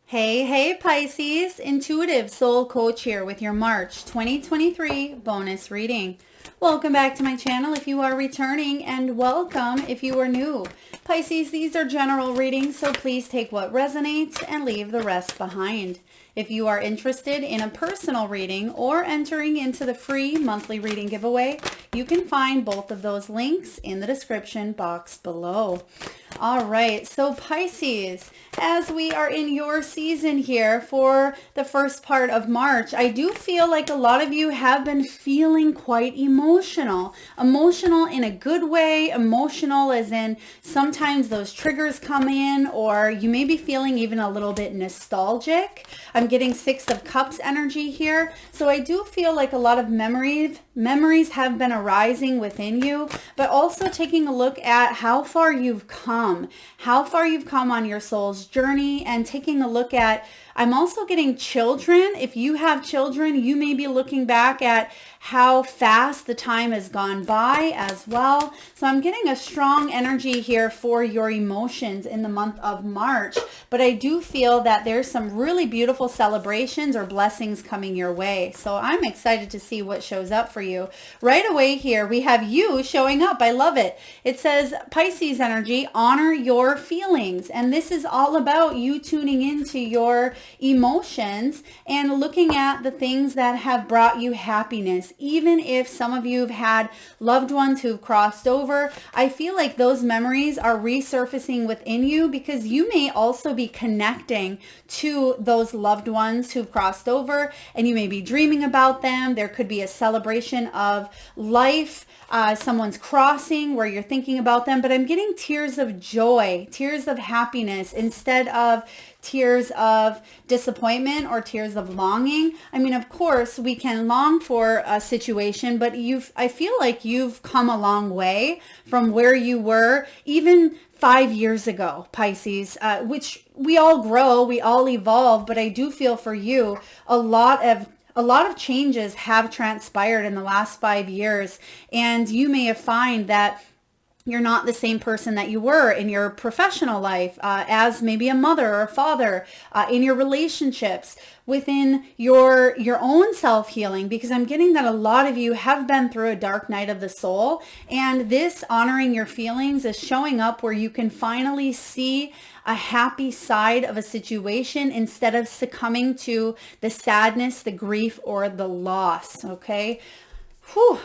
Hey, Pisces, Intuitive Soul Coach here with your March 2023 bonus reading. Welcome back to my channel if you are returning, and welcome if you are new. Pisces, these are general readings, so please take what resonates and leave the rest behind. If you are interested in a personal reading or entering into the free monthly reading giveaway, you can find both of those links in the description box below. All right, so Pisces, as we are in your season here for the first part of March, I do feel like a lot of you have been feeling quite emotional. Emotional in a good way, emotional as in sometimes those triggers come in, or you may be feeling even a little bit nostalgic. I'm getting Six of Cups energy here. So I do feel like a lot of memories have been arising within you, but also taking a look at how far you've come on your soul's journey, and taking a look at, I'm also getting children. If you have children, you may be looking back at how fast the time has gone by as well. So I'm getting a strong energy here for your emotions in the month of March, but I do feel that there's some really beautiful celebrations or blessings coming your way. So I'm excited to see what shows up for you. Right away here, we have you showing up. I love it. It says, Pisces energy, honor your feelings. And this is all about you tuning into your emotions and looking at the things that have brought you happiness. Even if some of you have had loved ones who've crossed over, I feel like those memories are resurfacing within you because you may also be connecting to those loved ones who've crossed over, and you may be dreaming about them. There could be a celebration of life. Someone's crossing where you're thinking about them, but I'm getting tears of joy, tears of happiness instead of tears of disappointment or tears of longing. I mean, of course, we can long for a situation, but I feel like you've come a long way from where you were even 5 years ago, Pisces, which we all grow, we all evolve, but I do feel for you, a lot of changes have transpired in the last 5 years, and you may find that you're not the same person that you were in your professional life, as maybe a mother or a father, in your relationships, within your own self-healing, because I'm getting that a lot of you have been through a dark night of the soul, and this honoring your feelings is showing up where you can finally see a happy side of a situation instead of succumbing to the sadness, the grief, or the loss, okay? Whew.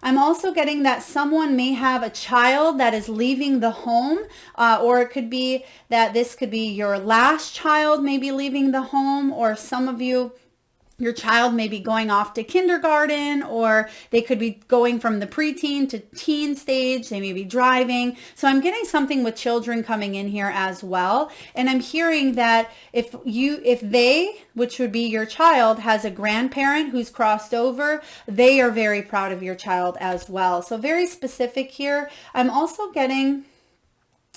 I'm also getting that someone may have a child that is leaving the home, or it could be that this could be your last child maybe leaving the home, or some of you, your child may be going off to kindergarten, or they could be going from the preteen to teen stage. They may be driving. So I'm getting something with children coming in here as well. And I'm hearing that if they, which would be your child, has a grandparent who's crossed over, they are very proud of your child as well. So very specific here. I'm also getting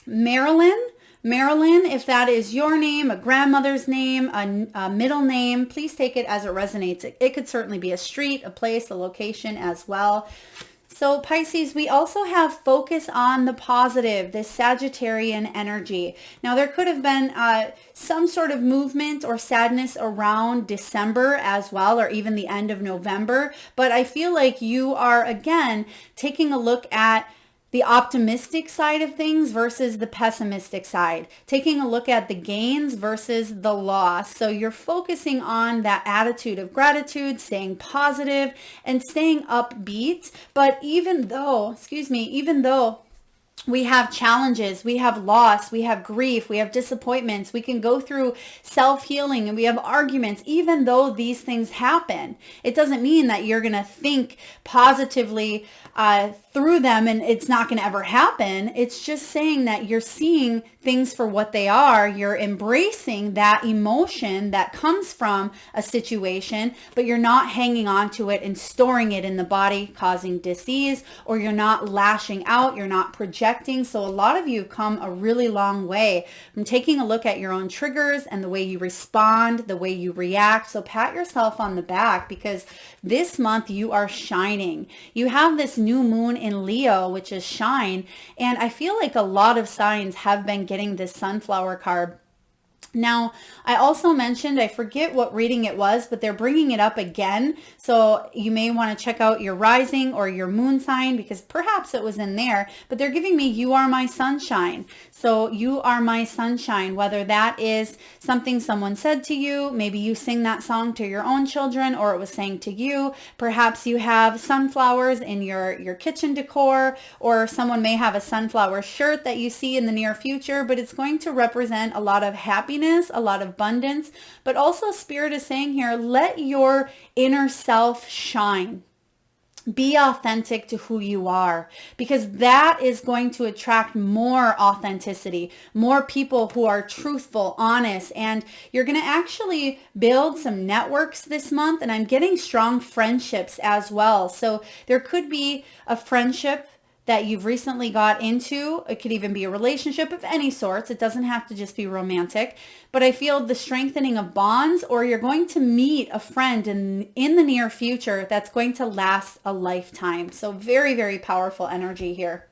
Marilyn, if that is your name, a grandmother's name, a middle name, please take it as it resonates. It could certainly be a street, a place, a location as well. So Pisces, we also have focus on the positive, this Sagittarian energy. Now there could have been some sort of movement or sadness around December as well, or even the end of November. But I feel like you are, again, taking a look at the optimistic side of things versus the pessimistic side, taking a look at the gains versus the loss. So you're focusing on that attitude of gratitude, staying positive and staying upbeat. But even though we have challenges, we have loss, we have grief, we have disappointments, we can go through self-healing, and we have arguments. Even though these things happen, it doesn't mean that you're going to think positively through them and it's not going to ever happen. It's just saying that you're seeing things for what they are. You're embracing that emotion that comes from a situation, but you're not hanging on to it and storing it in the body, causing disease, or you're not lashing out, you're not projecting. So a lot of you have come a really long way from taking a look at your own triggers and the way you respond, the way you react. So pat yourself on the back, because this month you are shining. You have this new moon in Leo, which is shine. And I feel like a lot of signs have been getting this sunflower card Now, I also mentioned, I forget what reading it was, but they're bringing it up again. So you may want to check out your rising or your moon sign, because perhaps it was in there, but they're giving me, you are my sunshine. So you are my sunshine, whether that is something someone said to you, maybe you sing that song to your own children, or it was sang to you. Perhaps you have sunflowers in your kitchen decor, or someone may have a sunflower shirt that you see in the near future, but it's going to represent a lot of happiness, a lot of abundance, but also Spirit is saying here, let your inner self shine. Be authentic to who you are, because that is going to attract more authenticity, more people who are truthful, honest, and you're going to actually build some networks this month. And I'm getting strong friendships as well. So there could be a friendship that you've recently got into. It could even be a relationship of any sorts. It doesn't have to just be romantic, but I feel the strengthening of bonds, or you're going to meet a friend in the near future that's going to last a lifetime. So very, very powerful energy here.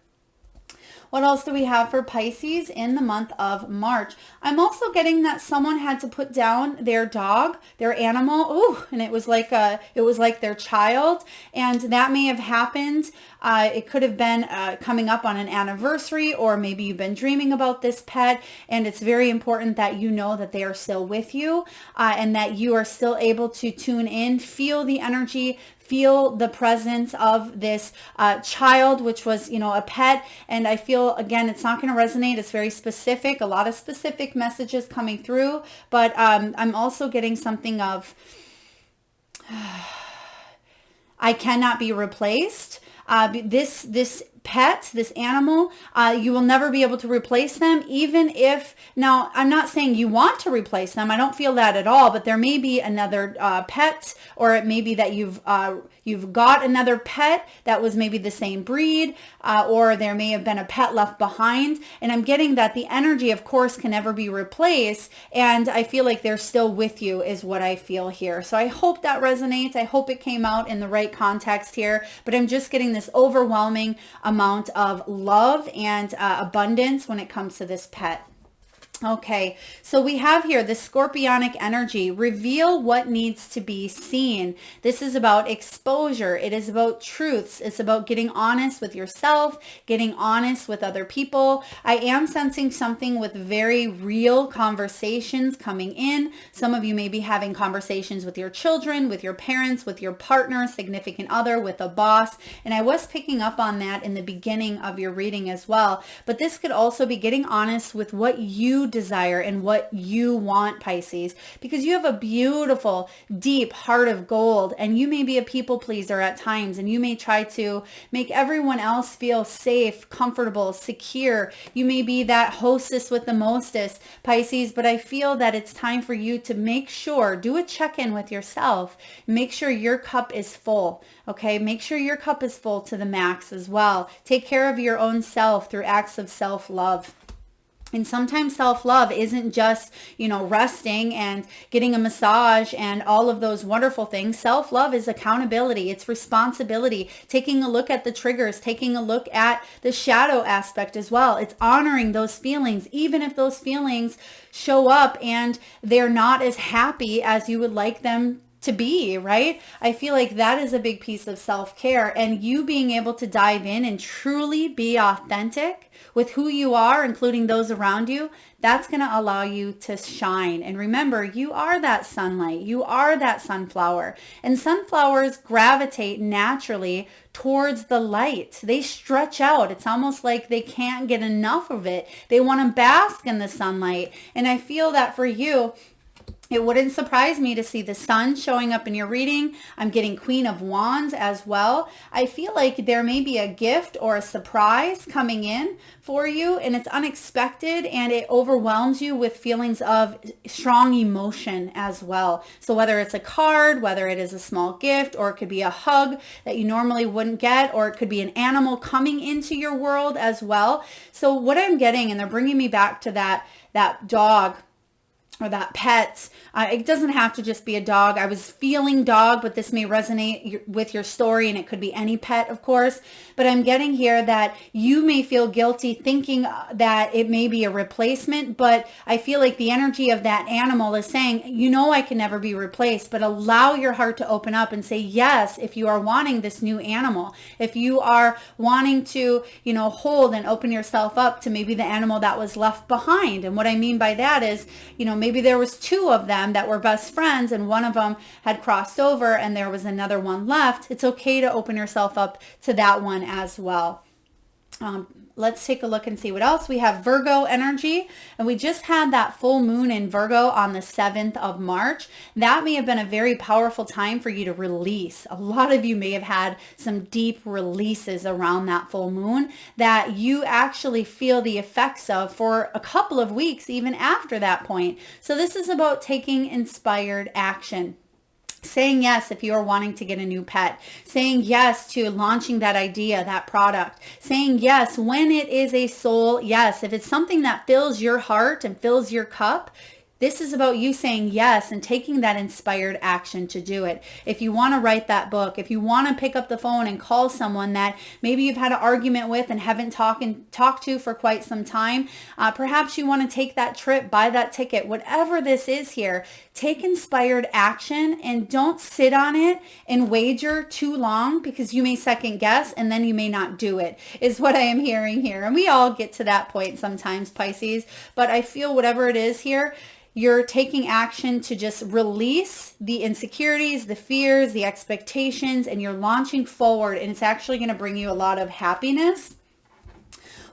What else do we have for Pisces in the month of March? I'm also getting that someone had to put down their dog, their animal. Ooh, and it was like their child. And that may have happened. It could have been coming up on an anniversary, or maybe you've been dreaming about this pet. And it's very important that you know that they are still with you, and that you are still able to tune in, feel the energy, feel the presence of this child, which was, a pet. And I feel, again, it's not going to resonate. It's very specific, a lot of specific messages coming through. But I'm also getting something of, I cannot be replaced. This pet, this animal, you will never be able to replace them, even if, now I'm not saying you want to replace them. I don't feel that at all, but there may be another pet, or it may be that you've got another pet that was maybe the same breed, or there may have been a pet left behind. And I'm getting that the energy, of course, can never be replaced. And I feel like they're still with you is what I feel here. So I hope that resonates. I hope it came out in the right context here, but I'm just getting this overwhelming amount of love and abundance when it comes to this pet. Okay, so we have here the scorpionic energy. Reveal what needs to be seen. This is about exposure. It is about truths. It's about getting honest with yourself, getting honest with other people. I am sensing something with very real conversations coming in. Some of you may be having conversations with your children, with your parents, with your partner, significant other, with a boss. And I was picking up on that in the beginning of your reading as well. But this could also be getting honest with what you desire and what you want, Pisces, because you have a beautiful, deep heart of gold, and you may be a people pleaser at times, and you may try to make everyone else feel safe, comfortable, secure. You may be that hostess with the mostest, Pisces, but I feel that it's time for you to make sure, do a check-in with yourself, make sure your cup is full. Okay, make sure your cup is full to the max as well. Take care of your own self through acts of self-love. And sometimes self-love isn't just, resting and getting a massage and all of those wonderful things. Self-love is accountability. It's responsibility, taking a look at the triggers, taking a look at the shadow aspect as well. It's honoring those feelings, even if those feelings show up and they're not as happy as you would like them to be, right? I feel like that is a big piece of self-care, and you being able to dive in and truly be authentic with who you are, including those around you, that's going to allow you to shine. And remember, you are that sunlight. You are that sunflower. And sunflowers gravitate naturally towards the light. They stretch out. It's almost like they can't get enough of it. They want to bask in the sunlight. And I feel that for you, it wouldn't surprise me to see the sun showing up in your reading. I'm getting Queen of Wands as well. I feel like there may be a gift or a surprise coming in for you, and it's unexpected, and it overwhelms you with feelings of strong emotion as well. So whether it's a card, whether it is a small gift, or it could be a hug that you normally wouldn't get, or it could be an animal coming into your world as well. So what I'm getting, and they're bringing me back to that dog, or that pet. It doesn't have to just be a dog. I was feeling dog, but this may resonate with your story, and it could be any pet, of course. But I'm getting here that you may feel guilty thinking that it may be a replacement, but I feel like the energy of that animal is saying, you know, I can never be replaced, but allow your heart to open up and say yes if you are wanting this new animal. If you are wanting to, you know, hold and open yourself up to maybe the animal that was left behind. And what I mean by that is, you know, maybe there was two of them that were best friends and one of them had crossed over and there was another one left. It's okay to open yourself up to that one as well. Let's take a look and see what else. We have Virgo energy, and we just had that full moon in Virgo on the 7th of March. That may have been a very powerful time for you to release. A lot of you may have had some deep releases around that full moon that you actually feel the effects of for a couple of weeks, even after that point. So this is about taking inspired action. Saying yes if you are wanting to get a new pet. Saying yes to launching that idea, that product. Saying yes when it is a soul yes. If it's something that fills your heart and fills your cup, this is about you saying yes and taking that inspired action to do it. If you want to write that book, if you want to pick up the phone and call someone that maybe you've had an argument with and haven't talked to for quite some time, perhaps you want to take that trip, buy that ticket, whatever this is here, take inspired action and don't sit on it and wager too long, because you may second guess and then you may not do it, is what I am hearing here. And we all get to that point sometimes, Pisces, but I feel whatever it is here, you're taking action to just release the insecurities, the fears, the expectations, and you're launching forward, and it's actually going to bring you a lot of happiness.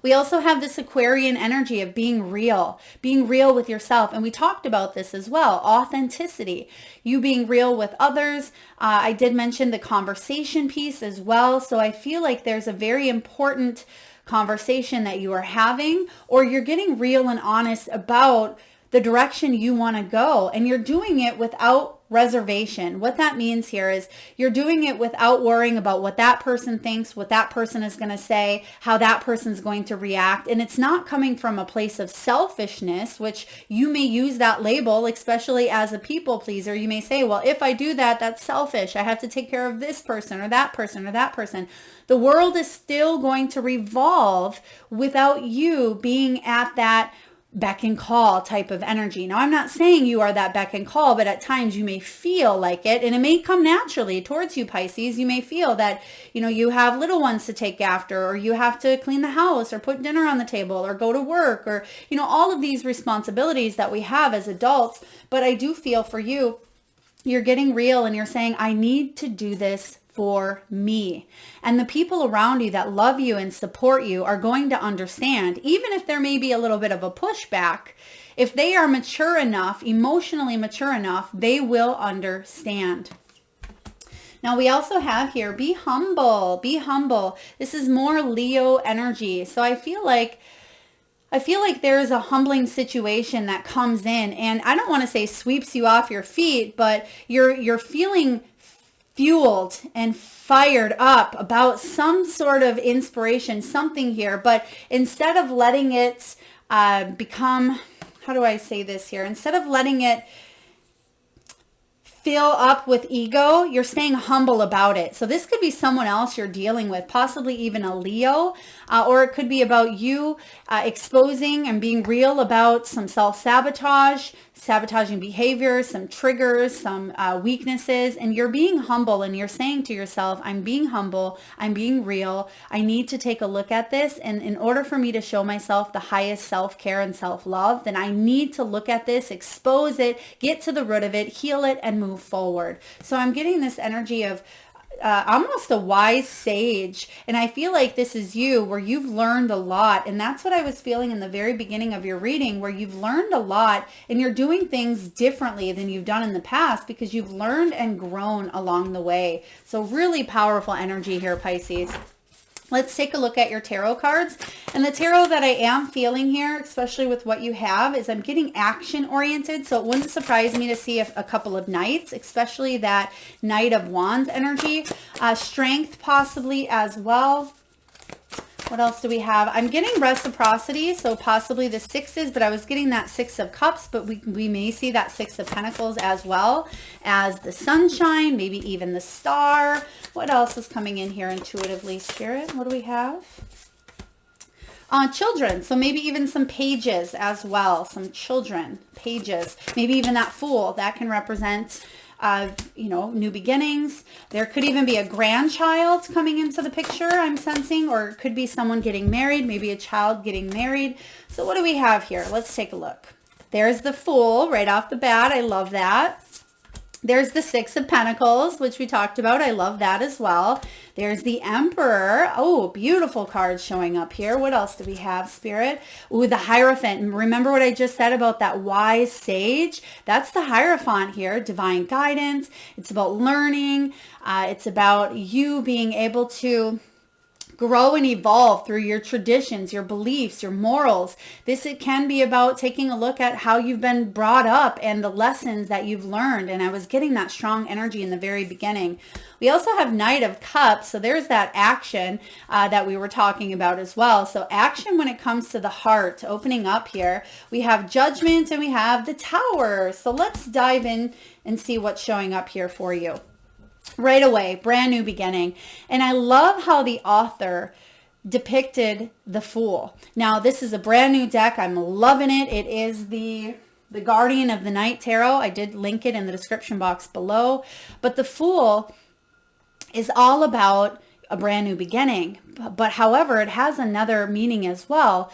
We also have this Aquarian energy of being real with yourself. And we talked about this as well, authenticity, you being real with others. I did mention the conversation piece as well. So I feel like there's a very important conversation that you are having, or you're getting real and honest about the direction you want to go, and you're doing it without reservation. What that means here is you're doing it without worrying about what that person thinks, what that person is going to say, how that person's going to react. And it's not coming from a place of selfishness, which you may use that label, especially as a people pleaser. You may say, well, if I do that, that's selfish. I have to take care of this person or that person or that person. The world is still going to revolve without you being at that beck and call type of energy. Now, I'm not saying you are that beck and call, but at times you may feel like it, and it may come naturally towards you, Pisces. You may feel that, you know, you have little ones to take after, or you have to clean the house or put dinner on the table or go to work, or, you know, all of these responsibilities that we have as adults. But I do feel for you, you're getting real and you're saying, I need to do this for me. And the people around you that love you and support you are going to understand, even if there may be a little bit of a pushback. If they are mature enough, emotionally mature enough, they will understand. Now we also have here, be humble, be humble. This is more Leo energy. So I feel like there is a humbling situation that comes in, and I don't want to say sweeps you off your feet, but you're feeling fueled and fired up about some sort of inspiration, something here. But instead of letting it become, how do I say this here? Instead of letting it fill up with ego, you're staying humble about it. So this could be someone else you're dealing with, possibly even a Leo, or it could be about you exposing and being real about some self-sabotage, sabotaging behavior, some triggers, some weaknesses, and you're being humble and you're saying to yourself, I'm being humble, I'm being real, I need to take a look at this, and in order for me to show myself the highest self-care and self-love, then I need to look at this, expose it, get to the root of it, heal it, and move forward. So I'm getting this energy of almost a wise sage. And I feel like this is you, where you've learned a lot. And that's what I was feeling in the very beginning of your reading, where you've learned a lot and you're doing things differently than you've done in the past because you've learned and grown along the way. So really powerful energy here, Pisces. Let's take a look at your tarot cards. And the tarot that I am feeling here, especially with what you have, is I'm getting action oriented. So it wouldn't surprise me to see a couple of knights, especially that Knight of Wands energy. Strength possibly as well. What else do we have? I'm getting reciprocity, so possibly the sixes, but I was getting that 6 of cups, but we may see that 6 of pentacles as well as the sunshine, maybe even the star. What else is coming in here intuitively, Spirit? What do we have? Children, so maybe even some pages as well, some children, pages, maybe even that Fool, that can represent new beginnings. There could even be a grandchild coming into the picture, I'm sensing, or it could be someone getting married, maybe a child getting married. So what do we have here? Let's take a look. There's the Fool right off the bat. I love that. There's the 6 of Pentacles, which we talked about. I love that as well. There's the Emperor. Oh, beautiful card showing up here. What else do we have, Spirit? Ooh, the Hierophant. And remember what I just said about that wise sage? That's the Hierophant here. Divine guidance. It's about learning. It's about you being able to grow and evolve through your traditions, your beliefs, your morals. It can be about taking a look at how you've been brought up and the lessons that you've learned. And I was getting that strong energy in the very beginning. We also have Knight of Cups. So there's that action that we were talking about as well. So action when it comes to the heart, opening up here. We have Judgment and we have the Tower. So let's dive in and see what's showing up here for you. Right away, brand new beginning. And I love how the author depicted the Fool. Now, this is a brand new deck. I'm loving it. It is the Guardian of the Night Tarot. I did link it in the description box below. But the Fool is all about a brand new beginning. But however, it has another meaning as well.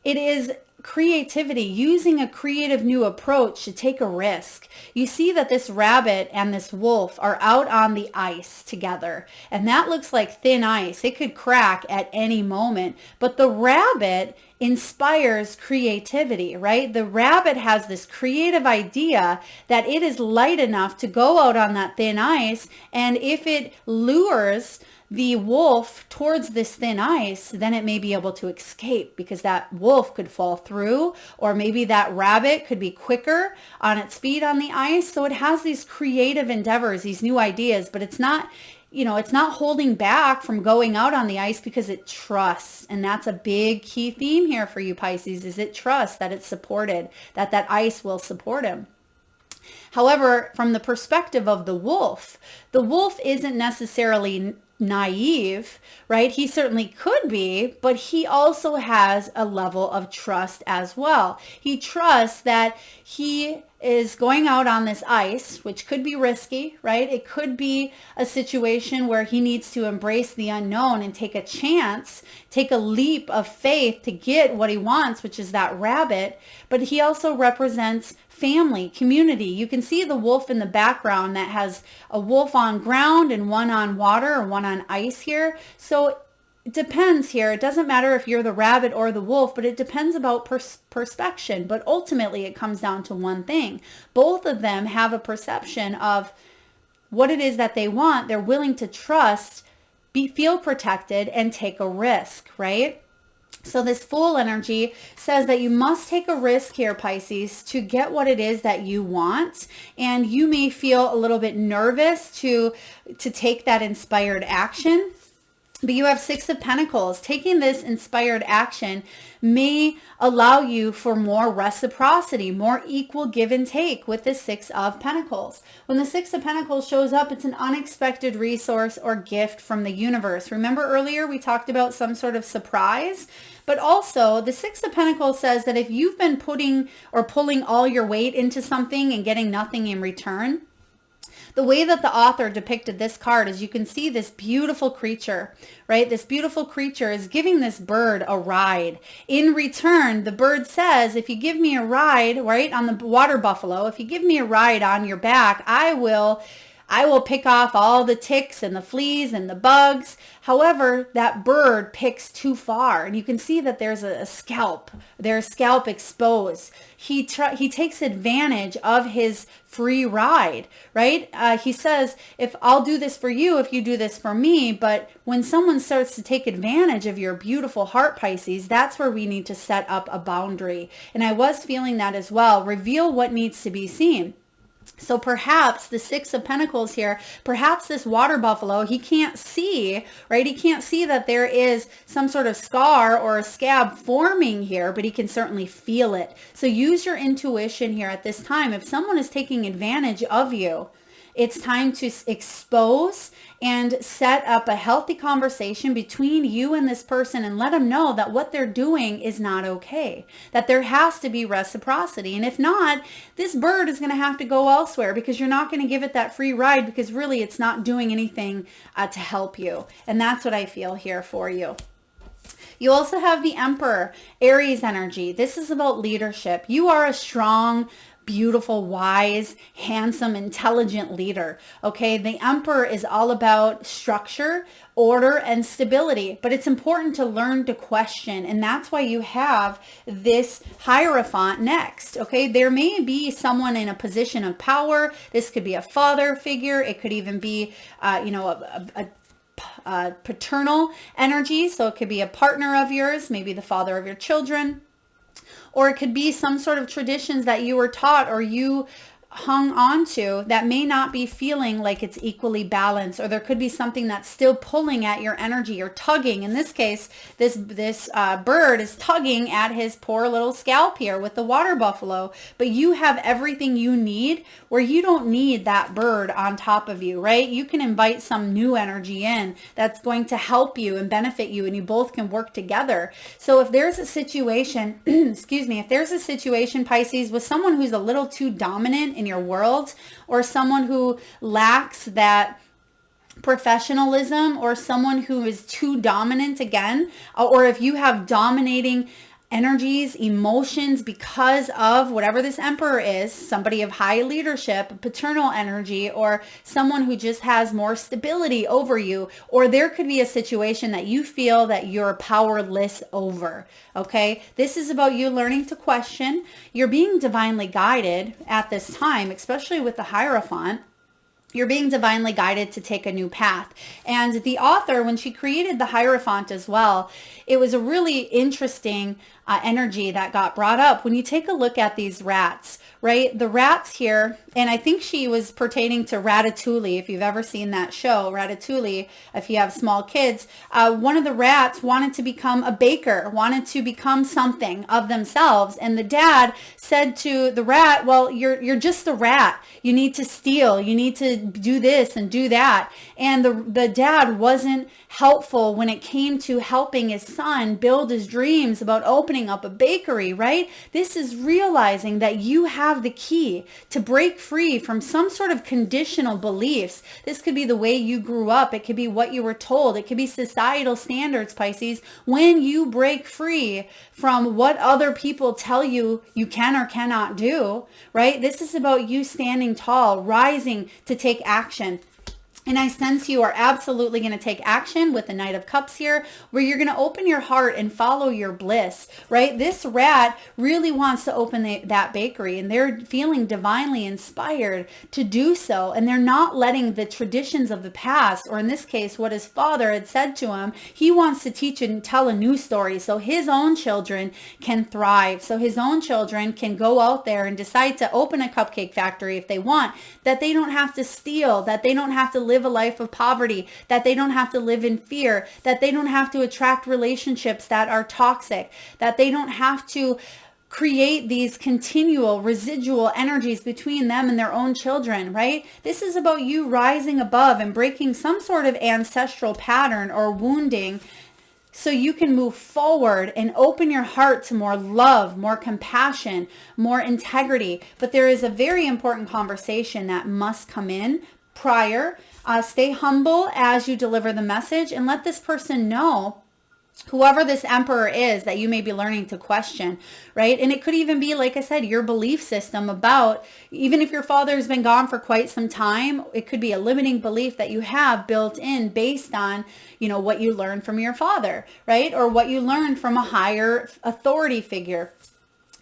It is creativity, using a creative new approach to take a risk. You see that this rabbit and this wolf are out on the ice together, and that looks like thin ice. It could crack at any moment, but the rabbit inspires creativity, right? The rabbit has this creative idea that it is light enough to go out on that thin ice, and if it lures the wolf towards this thin ice, then it may be able to escape because that wolf could fall through, or maybe that rabbit could be quicker on its feet on the ice. So it has these creative endeavors, these new ideas, but it's not, it's not holding back from going out on the ice because it trusts. And that's a big key theme here for you, Pisces, is it trusts that it's supported, that ice will support him. However, from the perspective of the wolf isn't necessarily naive, right? He certainly could be, but he also has a level of trust as well. He trusts that he is going out on this ice, which could be risky, right? It could be a situation where he needs to embrace the unknown and take a chance, take a leap of faith to get what he wants, which is that rabbit. But he also represents family, community. You can see the wolf in the background that has a wolf on ground and one on water or one on ice here. So it depends here. It doesn't matter if you're the rabbit or the wolf, but it depends about perception. But ultimately it comes down to one thing. Both of them have a perception of what it is that they want. They're willing to trust, feel protected, and take a risk, right? So this Fool energy says that you must take a risk here, Pisces, to get what it is that you want. And you may feel a little bit nervous to take that inspired action. But you have 6 of Pentacles. Taking this inspired action may allow you for more reciprocity, more equal give and take with the 6 of Pentacles. When the 6 of Pentacles shows up, it's an unexpected resource or gift from the universe. Remember earlier we talked about some sort of surprise? But also the 6 of Pentacles says that if you've been putting or pulling all your weight into something and getting nothing in return, the way that the author depicted this card is you can see this beautiful creature, right? This beautiful creature is giving this bird a ride. In return, the bird says, if you give me a ride, right, on the water buffalo, if you give me a ride on your back, I will pick off all the ticks and the fleas and the bugs. However, that bird picks too far, and you can see that there's a scalp. There's scalp exposed. He takes advantage of his free ride, right? He says, if I'll do this for you, if you do this for me. But when someone starts to take advantage of your beautiful heart, Pisces, that's where we need to set up a boundary. And I was feeling that as well. Reveal what needs to be seen. So perhaps the Six of Pentacles here, perhaps this water buffalo, he can't see, right? He can't see that there is some sort of scar or a scab forming here, but he can certainly feel it. So use your intuition here at this time. If someone is taking advantage of you, it's time to expose and set up a healthy conversation between you and this person and let them know that what they're doing is not okay, that there has to be reciprocity. And if not, this bird is going to have to go elsewhere because you're not going to give it that free ride because really it's not doing anything to help you. And that's what I feel here for you. You also have the Emperor, Aries energy. This is about leadership. You are a strong, beautiful, wise, handsome, intelligent leader. Okay. The Emperor is all about structure, order, and stability, but it's important to learn to question. And that's why you have this Hierophant next. Okay. There may be someone in a position of power. This could be a father figure. It could even be, a paternal energy. So it could be a partner of yours, maybe the father of your children. Or it could be some sort of traditions that you were taught or you hung on to that may not be feeling like it's equally balanced, or there could be something that's still pulling at your energy or tugging. In this case, this bird is tugging at his poor little scalp here with the water buffalo, but you have everything you need where you don't need that bird on top of you, right? You can invite some new energy in that's going to help you and benefit you, and you both can work together. So if there's a situation, excuse me, if there's a situation, Pisces, with someone who's a little too dominant in your world, or someone who lacks that professionalism, or someone who is too dominant again, or if you have dominating energies, emotions because of whatever this Emperor is, somebody of high leadership, paternal energy, or someone who just has more stability over you, or there could be a situation that you feel that you're powerless over. Okay. This is about you learning to question. You're being divinely guided at this time, especially with the Hierophant. You're being divinely guided to take a new path. And the author, when she created the Hierophant as well, it was a really interesting energy that got brought up. When you take a look at these rats, right? The rats here, and I think she was pertaining to Ratatouille. If you've ever seen that show, Ratatouille, if you have small kids, one of the rats wanted to become a baker, wanted to become something of themselves. And the dad said to the rat, well, you're just a rat. You need to steal. You need to do this and do that. And the dad wasn't helpful when it came to helping his son build his dreams about opening up a bakery, right? This is realizing that you have the key to break free from some sort of conditional beliefs. This could be the way you grew up. It could be what you were told. It could be societal standards, Pisces. When you break free from what other people tell you you can or cannot do, right? This is about you standing tall, rising to take action. And I sense you are absolutely going to take action with the Knight of Cups here, where you're going to open your heart and follow your bliss, right? This rat really wants to open that bakery, and they're feeling divinely inspired to do so. And they're not letting the traditions of the past, or in this case, what his father had said to him, he wants to teach and tell a new story so his own children can thrive, so his own children can go out there and decide to open a cupcake factory if they want, that they don't have to steal, that they don't have to live a life of poverty, that they don't have to live in fear, that they don't have to attract relationships that are toxic, that they don't have to create these continual residual energies between them and their own children, right? This is about you rising above and breaking some sort of ancestral pattern or wounding, so you can move forward and open your heart to more love, more compassion, more integrity. But there is a very important conversation that must come in prior. Stay humble as you deliver the message, and let this person know, whoever this Emperor is, that you may be learning to question, right? And it could even be, like I said, your belief system about, even if your father has been gone for quite some time, it could be a limiting belief that you have built in based on, what you learned from your father, right? Or what you learned from a higher authority figure.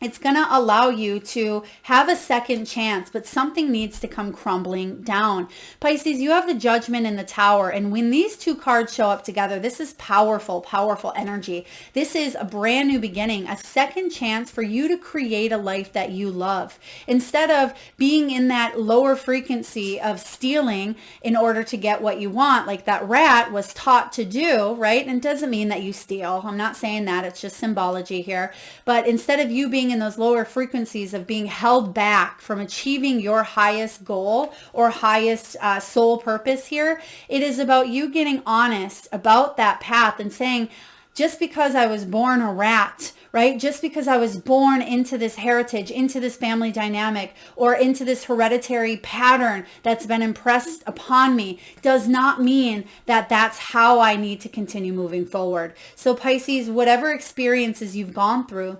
It's going to allow you to have a second chance, but something needs to come crumbling down. Pisces, you have the Judgment and the Tower. And when these two cards show up together, this is powerful, powerful energy. This is a brand new beginning, a second chance for you to create a life that you love. Instead of being in that lower frequency of stealing in order to get what you want, like that rat was taught to do, right? And it doesn't mean that you steal. I'm not saying that. It's just symbology here. But instead of you being in those lower frequencies of being held back from achieving your highest goal or highest soul purpose here, it is about you getting honest about that path and saying, just because I was born a rat, right? Just because I was born into this heritage, into this family dynamic, or into this hereditary pattern that's been impressed upon me, does not mean that that's how I need to continue moving forward. So Pisces, whatever experiences you've gone through,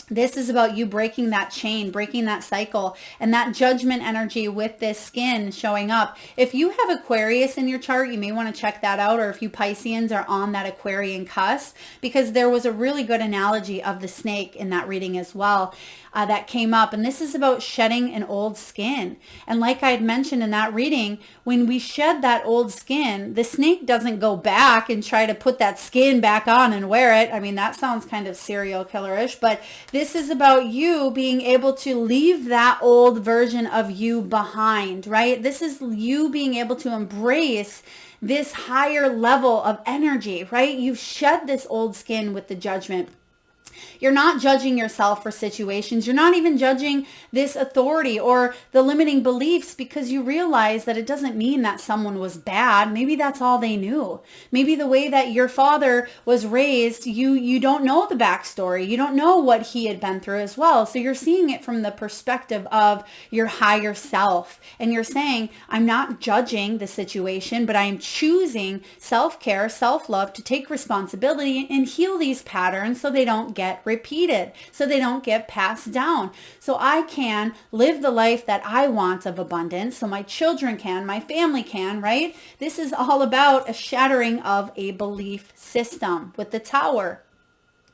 this is about you breaking that chain, breaking that cycle, and that Judgment energy with this skin showing up. If you have Aquarius in your chart, you may want to check that out, or if you Pisceans are on that Aquarian cusp, because there was a really good analogy of the snake in that reading as well. That came up, and this is about shedding an old skin. And like I had mentioned in that reading, when we shed that old skin, the snake doesn't go back and try to put that skin back on and wear it. I mean, that sounds kind of serial killerish, but this is about you being able to leave that old version of you behind, right? This is you being able to embrace this higher level of energy, right? You've shed this old skin with the Judgment. You're not judging yourself for situations. You're not even judging this authority or the limiting beliefs, because you realize that it doesn't mean that someone was bad. Maybe that's all they knew. Maybe the way that your father was raised, you don't know the backstory. You don't know what he had been through as well. So you're seeing it from the perspective of your higher self. And you're saying, I'm not judging the situation, but I am choosing self-care, self-love to take responsibility and heal these patterns so they don't get repeated, so they don't get passed down. So I can live the life that I want of abundance, so my children can, my family can, right? This is all about a shattering of a belief system with the Tower.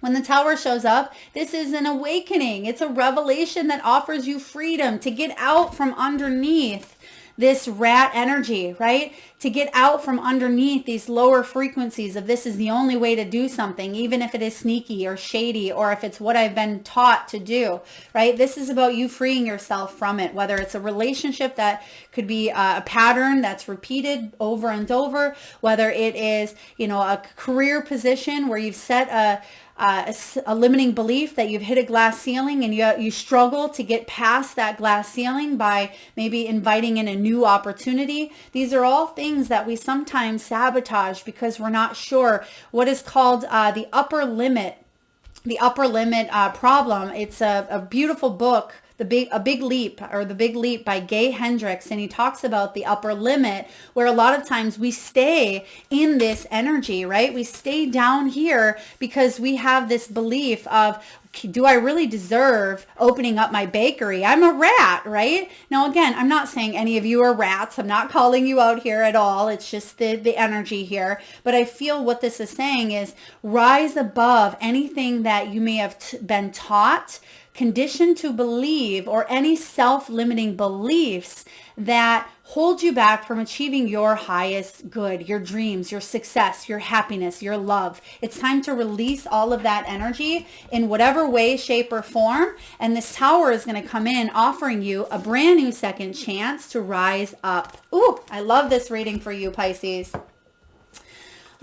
When the Tower shows up, this is an awakening. It's a revelation that offers you freedom to get out from underneath this rat energy, right? To get out from underneath these lower frequencies of this is the only way to do something, even if it is sneaky or shady, or if it's what I've been taught to do, right? This is about you freeing yourself from it, whether it's a relationship that could be a pattern that's repeated over and over, whether it is, a career position where you've set a limiting belief that you've hit a glass ceiling and you struggle to get past that glass ceiling by maybe inviting in a new opportunity. These are all things that we sometimes sabotage because we're not sure what is called the upper limit. The upper limit problem. It's a beautiful book, The Big Leap by Gay Hendricks, and he talks about the upper limit, where a lot of times we stay in this energy, right? We stay down here because we have this belief of, do I really deserve opening up my bakery? I'm a rat, right? Now, again, I'm not saying any of you are rats. I'm not calling you out here at all. It's just the energy here. But I feel what this is saying is rise above anything that you may have been taught, conditioned to believe, or any self-limiting beliefs that hold you back from achieving your highest good, your dreams, your success, your happiness, your love. It's time to release all of that energy in whatever way, shape, or form. And this Tower is going to come in offering you a brand new second chance to rise up. Ooh, I love this reading for you, Pisces.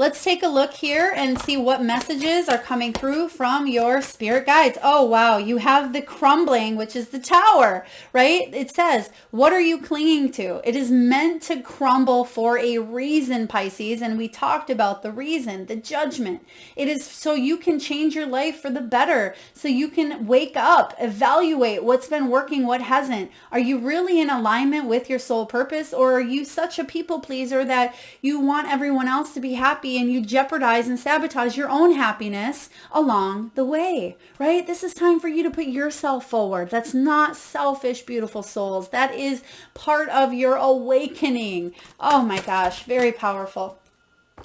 Let's take a look here and see what messages are coming through from your spirit guides. Oh, wow. You have the Crumbling, which is the Tower, right? It says, what are you clinging to? It is meant to crumble for a reason, Pisces. And we talked about the reason, the Judgment. It is so you can change your life for the better. So you can wake up, evaluate what's been working, what hasn't. Are you really in alignment with your soul purpose? Or are you such a people pleaser that you want everyone else to be happy and you jeopardize and sabotage your own happiness along the way, right? This is time for you to put yourself forward. That's not selfish, beautiful souls. That is part of your awakening. Oh my gosh, very powerful.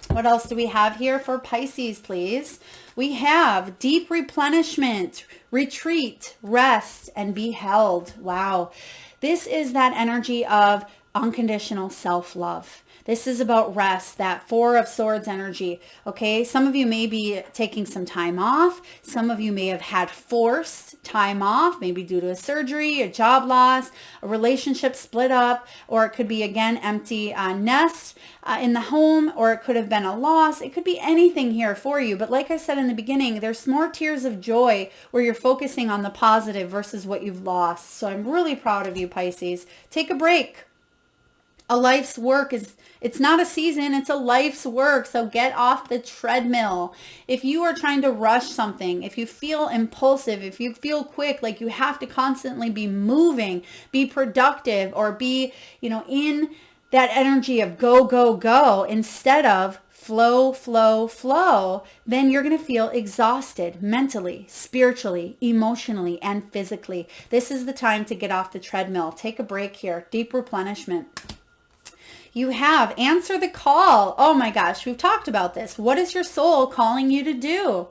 What else do we have here for Pisces, please? We have deep replenishment, retreat, rest, and be held. Wow. This is that energy of unconditional self-love. This is about rest, that Four of Swords energy. Okay, some of you may be taking some time off. Some of you may have had forced time off, maybe due to a surgery, a job loss, a relationship split up, or it could be, again, empty nest in the home, or it could have been a loss. It could be anything here for you. But like I said in the beginning, there's more tears of joy where you're focusing on the positive versus what you've lost. So I'm really proud of you, Pisces. Take a break. A life's work it's not a season, it's a life's work. So get off the treadmill. If you are trying to rush something, if you feel impulsive, if you feel quick, like you have to constantly be moving, be productive, or be, in that energy of go, go, go, instead of flow, flow, flow, then you're going to feel exhausted mentally, spiritually, emotionally, and physically. This is the time to get off the treadmill. Take a break here. Deep replenishment. You have answer the call. Oh my gosh, we've talked about this. What is your soul calling you to do?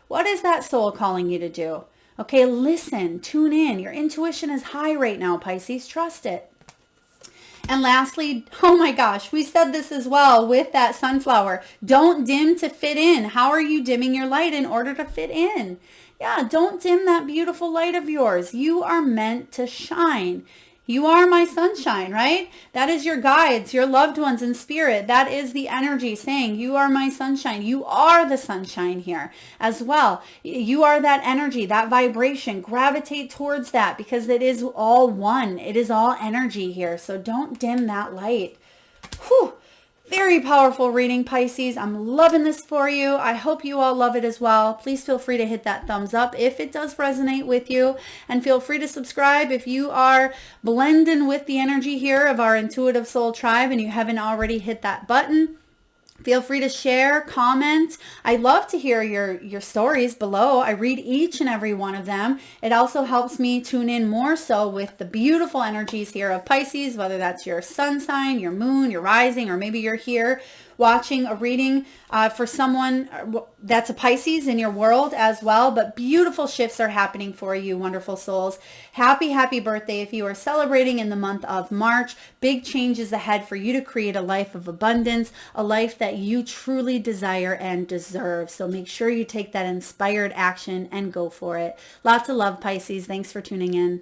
What is that soul calling you to do? Okay, listen, tune in. Your intuition is high right now, Pisces. Trust it. And lastly, oh my gosh, we said this as well with that sunflower. Don't dim to fit in. How are you dimming your light in order to fit in? Yeah, don't dim that beautiful light of yours. You are meant to shine. You are my sunshine, right? That is your guides, your loved ones in spirit. That is the energy saying, you are my sunshine. You are the sunshine here as well. You are that energy, that vibration. Gravitate towards that because it is all one. It is all energy here. So don't dim that light. Whew. Very powerful reading, Pisces. I'm loving this for you. I hope you all love it as well. Please feel free to hit that thumbs up if it does resonate with you. And feel free to subscribe if you are blending with the energy here of our Intuitive Soul Tribe and you haven't already hit that button. Feel free to share, comment. I love to hear your stories below. I read each and every one of them. It also helps me tune in more so with the beautiful energies here of Pisces, whether that's your sun sign, your moon, your rising, or maybe you're here watching a reading for someone that's a Pisces in your world as well. But beautiful shifts are happening for you, wonderful souls. Happy, happy birthday if you are celebrating in the month of March. Big changes ahead for you to create a life of abundance, a life that you truly desire and deserve. So make sure you take that inspired action and go for it. Lots of love, Pisces. Thanks for tuning in.